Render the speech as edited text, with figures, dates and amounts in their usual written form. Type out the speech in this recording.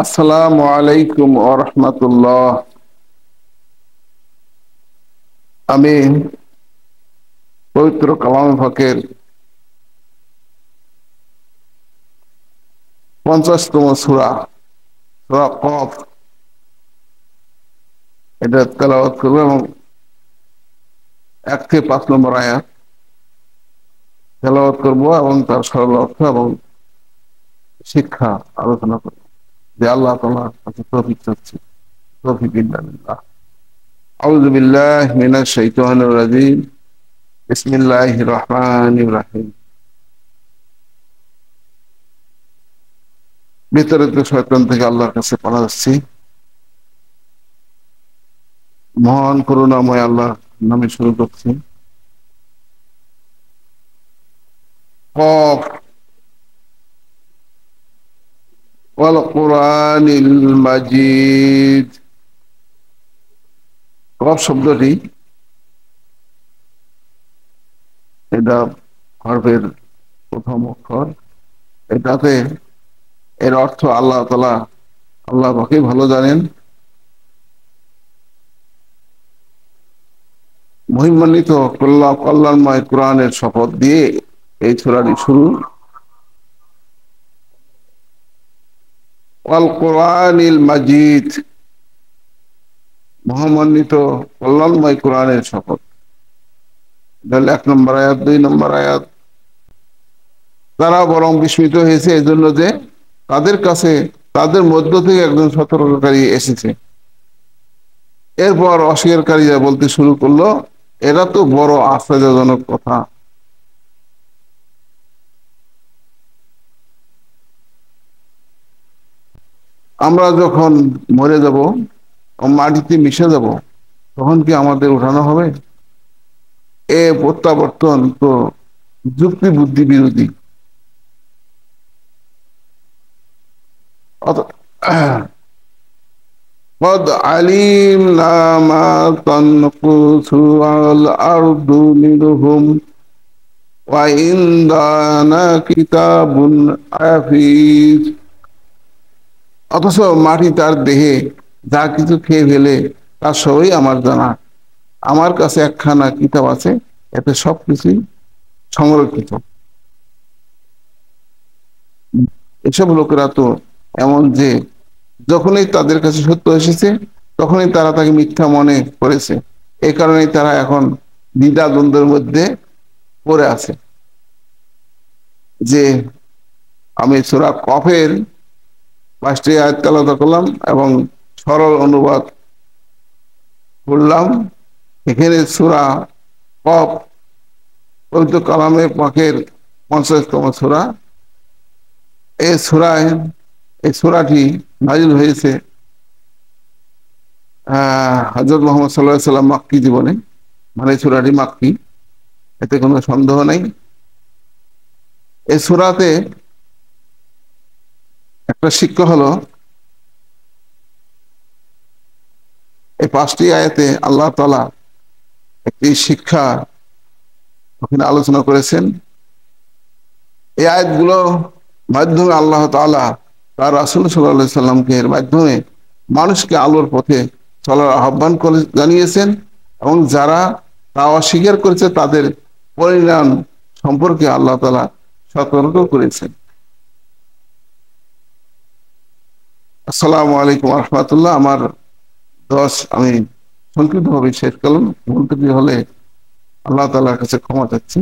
আসসালামু আলাইকুম ওয়া রাহমাতুল্লাহ। আমি পবিত্র কালাম পাকের 50তম সূরা সূরা কফ এটা তেলাওয়াত করব এবং 1 থেকে 5 নম্বর আয়াত তেলাওয়াত করব এবং তার সরল অর্থ এবং শিক্ষা আলোচনা করব। যে আল্লাহ তাআলার কাছে তৌফিক চাচ্ছি। তৌফিক বিল্লাহ। আউযু বিল্লাহি মিনাশ শাইতানির রাজীম। বিসমিল্লাহির রহমানির রহিম। বিতাড়িত শয়তান থেকে আল্লাহর কাছে পানা যাচ্ছি। মহান করুণাময় আল্লাহর নামে শুরু করছি। কফ ওয়াল কোরআনিল মাজিদ। কফ শব্দটি এটা হরফের প্রথম অক্ষর। এটাতে এর অর্থ আল্লাহ তাআলা আল্লাহ পাকই ভালো জানেন। মহিমান্বিত কল্যাণময় কোরআনের শপথ দিয়ে এই সূরাটি শুরু। ওয়াল কোরআনিল মাজিদ, মহামান্বিত কল্যাণময় কোরআনের শপথ। তাহলে 1 নম্বর আয়াত, 2 নম্বর আয়াত। তারা বরং বিস্মিত হয়েছে এজন্য যে তাদের কাছে তাদের মধ্য থেকে একজন সতর্ককারী এসেছে। এরপর অস্বীকারীরা বলতে শুরু করলো, এরা তো বড় আশ্চর্যজনক কথা। আমরা যখন মরে যাব ও মাটিতে মিশে যাব তখন কি আমাদের উঠানো হবে? এ প্রত্যাবর্তন তো যুক্তি বুদ্ধি বিরোধী। قد علمنا ما تنقص الأرض منهم وعندنا كتاب حفيظ। অথচ মাটি তার দেহে যা কিছু খেয়ে ফেলে তার সবই আমার জানা। আমার কাছে একখানা কিতাব আছে, এতে সবকিছুই সংরক্ষিত। এসব লোকেরা তো এমন যে যখনই তাদের কাছে সত্য এসেছে তখনই তারা তাকে মিথ্যা মনে করেছে। এই কারণেই তারা এখন দ্বিধা দ্বন্দ্বের মধ্যে পড়ে আছে। যে আমি সূরা কফের 5টি আয়াত তেলাওয়াত করলাম এবং সরল অনুবাদ করলাম। এখানে সূরা কফ পবিত্র কালামে পাকের 50তম সূরা। এই সূরাটি নাজিল হয়েছে হযরত মুহাম্মদ সাল্লাল্লাহু আলাইহি সাল্লাম মাক্কি জীবনে, মানে সূরাটি মাক্কি, এতে কোনো সন্দেহ নাই। এই সূরাতে একটা শিক্ষা হলো, এই 5টি আয়াতে আল্লাহ তাআলা একটি শিক্ষা ওখানে আলোচনা করেছেন। এই আয়াতগুলো মাধ্যমে আল্লাহ তাআলা তার রাসূল সাল্লাল্লাহু আলাইহি সাল্লামকে এর মাধ্যমে মানুষকে আলোর পথে চলার আহ্বান করে জানিয়েছেন এবং যারা তা অস্বীকার করেছে তাদের পরিণাম সম্পর্কে আল্লাহ তাআলা সতর্ক করেছেন। আসসালামু আলাইকুম ওয়া রাহমাতুল্লাহ। আমার আমি সংক্ষিপ্তভাবে শেষ করলাম। ভুল ত্রুটি হলে আল্লাহ তাআলার কাছে ক্ষমা চাচ্ছি।